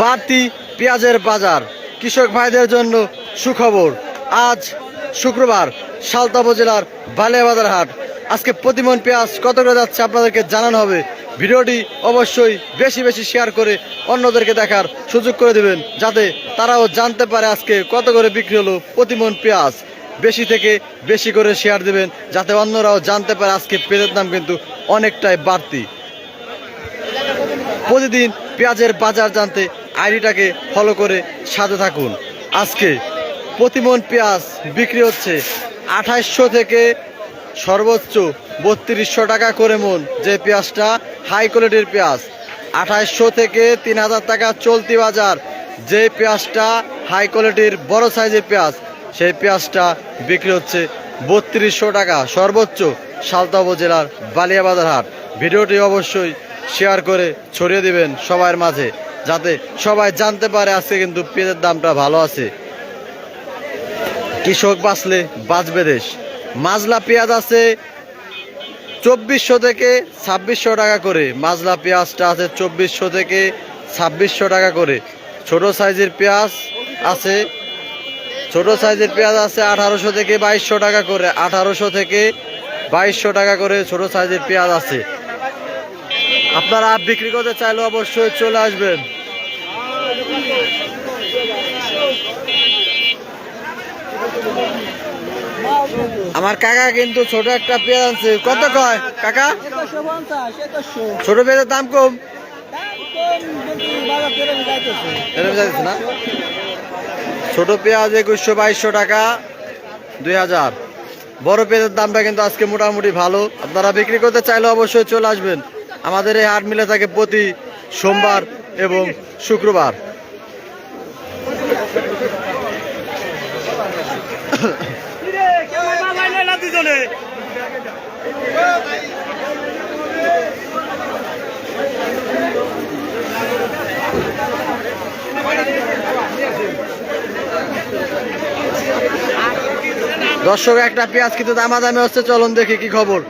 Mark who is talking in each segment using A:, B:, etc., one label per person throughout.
A: বাড়তি পেঁয়াজের বাজার। কৃষক ভাইদের জন্য সুখবর। আজ শুক্রবার সালতা উপজেলার বালিয়াবাজার হাট। আজকে প্রতিমন পেঁয়াজ কত করে যাচ্ছে আপনাদেরকে জানানো হবে। ভিডিওটি অবশ্যই বেশি বেশি শেয়ার করে অন্যদেরকে দেখার সুযোগ করে দেবেন, যাতে তারাও জানতে পারে আজকে কত করে বিক্রি হলো প্রতিমন পেঁয়াজ। বেশি থেকে বেশি করে শেয়ার দেবেন, যাতে অন্যরাও জানতে পারে আজকে পেঁয়াজের দাম কিন্তু অনেকটাই বাড়তি। প্রতিদিন পেঁয়াজের বাজার জানতে আইডিটাকে ফলো করে সাথে থাকুন। আজকে প্রতিমন পেঁয়াজ বিক্রি হচ্ছে 2800 থেকে সর্বোচ্চ 3200 টাকা করে মন। যে পেঁয়াজটা হাই কোয়ালিটির পেঁয়াজ 2800 থেকে 3000 টাকা চলতি বাজার। যে পেঁয়াজটা হাই কোয়ালিটির বড় সাইজের পেঁয়াজ, সেই পেঁয়াজটা বিক্রি হচ্ছে 3200 টাকা সর্বোচ্চ সালতা উপজেলার বালিয়াবাজার হাট। ভিডিওটি অবশ্যই শেয়ার করে ছড়িয়ে দিবেন সবার মাঝে, যাতে সবাই জানতে পারে আজকে কিন্তু পেঁয়াজের দামটা ভালো আছে। কৃষক বাঁচলে বাঁচবে দেশ। মাজলা পেঁয়াজ আছে 2400 থেকে 2600 টাকা করে। মাজলা পেঁয়াজটা আছে 2400 থেকে 2600 টাকা করে। ছোট সাইজের পেঁয়াজ আছে, ছোট সাইজের পেঁয়াজ আছে 1800 থেকে 2200 টাকা করে। 1800 থেকে 2200 টাকা করে ছোট সাইজের পেঁয়াজ আছে। আপনারা বিক্রি করতে চাইলে অবশ্যই চলে আসবেন। আমার কাকা কিন্তু ছোট একটা পেঁয়াজ আছে। কত কয় কাকা? ছোট পেঁয়াজের দাম কম না? ছোট পেঁয়াজ 2100-2200 টাকা, 2000। বড় পেঁয়াজের দামটা কিন্তু আজকে মোটামুটি ভালো। আপনারা বিক্রি করতে চাইলে অবশ্যই চলে আসবেন। আমাদের এই হাট মিলে থাকে প্রতি সোমবার এবং শুক্রবার। দর্শক, একটা পেঁয়াজ কিন্তু দামাদামি হচ্ছে, চলুন দেখি কি খবর।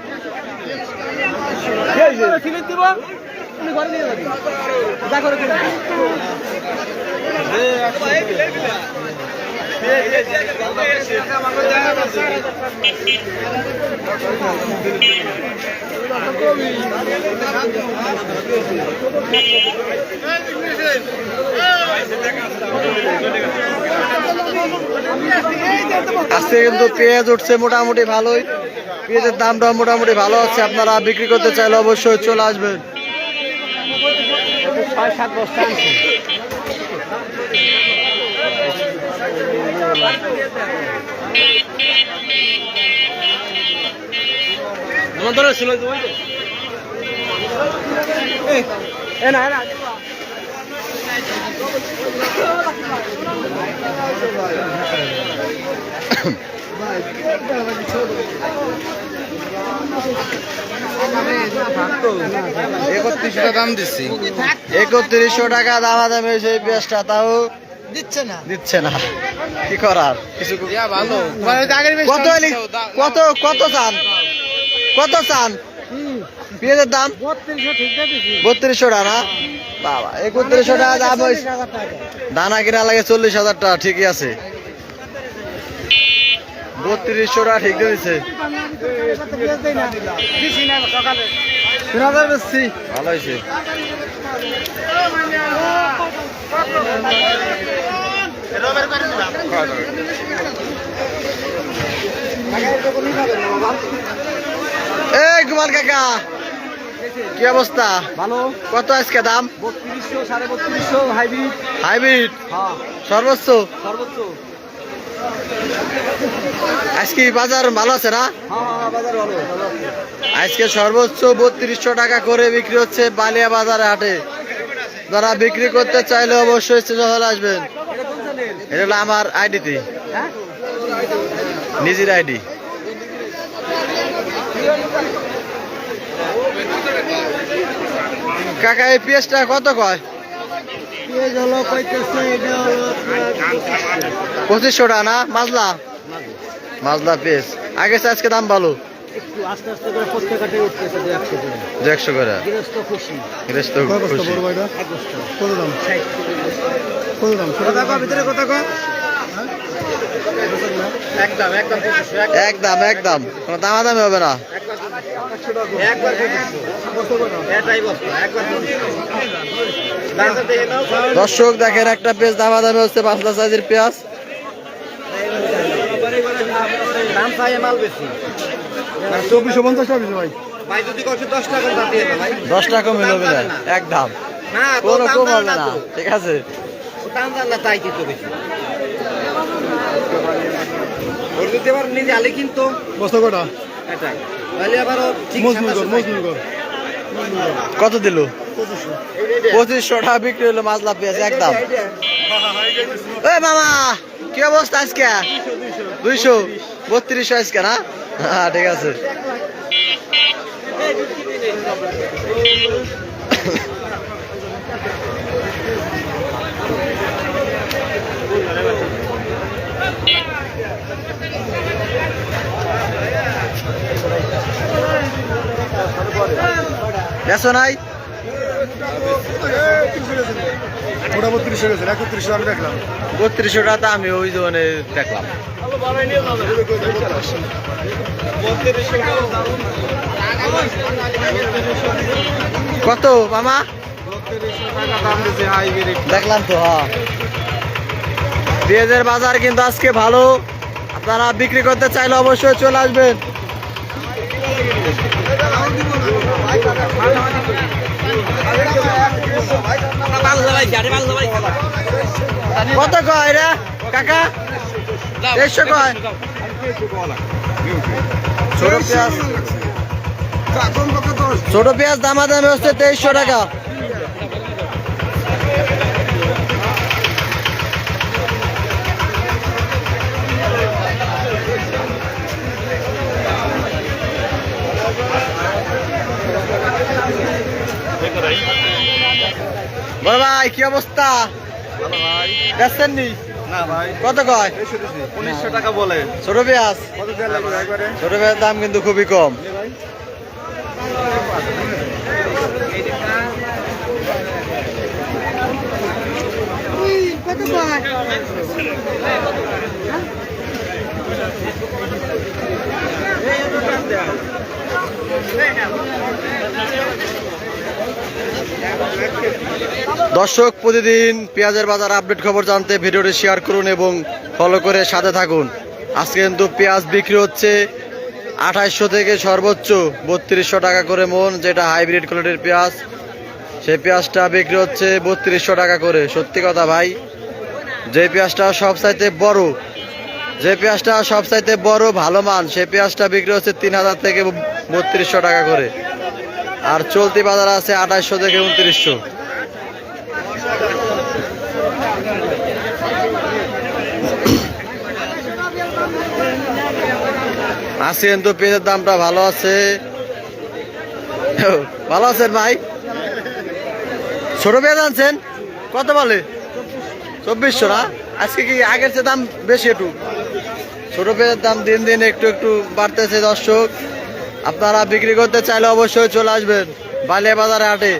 A: আজকে কিন্তু পেঁয়াজ উঠছে মোটামুটি ভালোই। পেঁয়াজের দামটা মোটামুটি ভালো আছে। আপনারা বিক্রি করতে চাইলে অবশ্যই চলে আসবেন। দাম দিচ্ছি 3100 টাকা দামাদামি হয়েছে এই পেঁয়াজটা, তাও দিচ্ছে না। কি করার, কিছু ভালো। কত কত চান? কত চান পেঁয়াজের দাম? 3200 টাকা না বাবা? 3100 টাকা দাম। দানা কিনা লাগে 40,000 টাকা। ঠিকই আছে, 3200 টাকা ঠিক দিয়েছে। ভালো হয়েছে। এই কুমার কাকা, কি অবস্থা? ভালো। কত আজকে দাম? 3200, 3250 হাইব্রিড। হাইব্রিড সর্বোচ্চ সর্বোচ্চ। আজকে বাজার ভালো আছে না? বাজার ভালো। আজকে সর্বোচ্চ 3200 টাকা করে বিক্রি হচ্ছে বালিয়া বাজারে হাটে। যারা বিক্রি করতে চাইলে অবশ্যই চলে আসবেন। এটা হলো আমার আইডিতে, নিজের আইডি। কাকা এই পেঁয়াজটা কত কয়? পেঁয়াজ হলো 2500 টাকা না? মাজলা মাজলা পেঁয়াজ আগে আজকে দাম ভালো।
B: একটু আস্তে আস্তে করে প্রত্যেকটাই উঠতেছে
A: 100 করে
B: গৃহস্থ খুশি।
A: গৃহস্থ খুশি।
B: এক বস্তা।
C: কত দাম?
B: 60
C: কত দাম?
B: কথা কয় ভিতরে কথা কয়? একদম 2500
A: একদম কোনো দামাদামি হবে না।
B: একবার এটাই বস্তা একবার দামটা দেখে নাও।
A: দর্শক দেখেন একটা পেঁয়াজ দামাদামি হচ্ছে পাতলা সাইজের পেঁয়াজ।
B: দাম চাই মাল বেশি
C: 2450 টাকা দিছে ভাই।
B: ভাই যদি কষ্ট 10 টাকা দাম দিয়ে না ভাই
A: 10 টাকা কমে হবে না একদম
B: না তো
A: কোনো
B: দাম
A: কম
B: জান
A: হবে
B: না
A: না,
B: তো
A: ঠিক আছে।
B: দাম জান না তাই দিতে বেশি ওর যদি আবার নিজে আলে কিন্তু
C: বস্তা কটা?
B: এটাই তাহলে আবারও ঠিক
C: মজনুর কর।
A: কত দিল?
C: 2500।
A: 2500 টাকা বিক্রি হলো মাজলা পেঁয়াজ একদম। এই মামা কি অবস্থা আজকে? 200 3200 আজকে না? হ্যাঁ ঠিক আছে। গেছো নাই?
C: ওটা 3200 গেছে, 3100 আমি দেখলাম।
A: 3200 টাকা আমি ওই জনে দেখলাম। কত মামা? দেখলাম তো। হ্যাঁ পেঁয়াজের বাজার কিন্তু আজকে ভালো, আপনারা বিক্রি করতে চাইলে অবশ্যই চলে আসবেন। কত কয় রে কাকা? 150 কয়। ছোট পেঁয়াজ দামাদামি হচ্ছে 2300 টাকা। বড় ভাই কি অবস্থা? দেখছেন নি?
C: না ভাই,
A: কত কয়?
C: 1900 টাকা বলে।
A: ছোট পেঁয়াজ,
C: কত দেয়া লাগবে একবারে?
A: ছোট পেঁয়াজ দাম কিন্তু খুবই কম। দর্শক প্রতিদিন পেঁয়াজের বাজার আপডেট খবর জানতে ভিডিওটি শেয়ার করুন এবং ফলো করে সাথে থাকুন। আজকে কিন্তু পেঁয়াজ বিক্রি হচ্ছে 2800 থেকে সর্বোচ্চ 3200 টাকা করে মন, যেটা হাইব্রিড কোয়ালিটির পেঁয়াজ। সেই পেঁয়াজটা বিক্রি হচ্ছে 3200 টাকা করে। সত্যি কথা ভাই, যে পেঁয়াজটা সবচাইতে বড় ভালো মান, সেই পেঁয়াজটা বিক্রি হচ্ছে 3000 থেকে 3200 টাকা করে। আর চলতি বাজার আছে 2800 থেকে 2900। আজকে কিন্তু পেঁয়াজের দামটা ভালো আছে। ভালো আছেন ভাই? ছোট পেঁয়াজ আনছেন কত বলে? 2400 না? আজকে কি আগের চেয়ে দাম বেশি? একটু ছোট পেঁয়াজের দাম দিন দিন একটু বাড়তেছে। দর্শক আপনারা বিক্রি করতে চাইলে অবশ্যই চলে আসবেন বালিয়া বাজারে হাটে।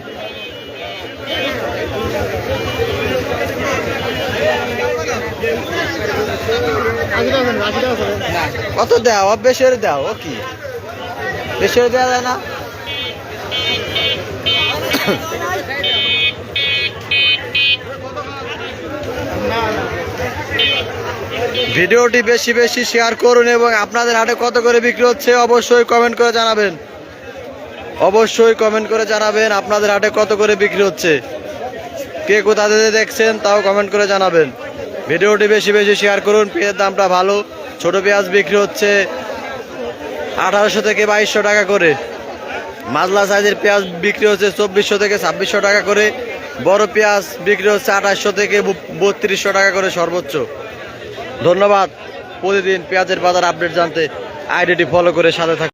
A: কত দেও? বেশি দেও। ও কি বেশি দেওয়া যায় না? ভিডিওটি বেশি বেশি শেয়ার করুন এবং আপনাদের হাটে কত করে বিক্রি হচ্ছে অবশ্যই কমেন্ট করে জানাবেন। আপনাদের হাটে কত করে বিক্রি হচ্ছে, কে কোথা থেকে দেখছেন তাও কমেন্ট করে জানাবেন। ভিডিওটি বেশি বেশি শেয়ার করুন। পেঁয়াজের দামটা ভালো। ছোট পেঁয়াজ বিক্রি হচ্ছে 1800 থেকে 2200 টাকা করে। মাজলা সাইজের পেঁয়াজ বিক্রি হচ্ছে 2400 থেকে 2600 টাকা করে। বড় পেঁয়াজ বিক্রি হচ্ছে 2800 থেকে 3200 টাকা করে সর্বোচ্চ। ধন্যবাদ। প্রতিদিন পেঁয়াজের বাজার আপডেট জানতে আইডিটি ফলো করে সাথে থাকুন।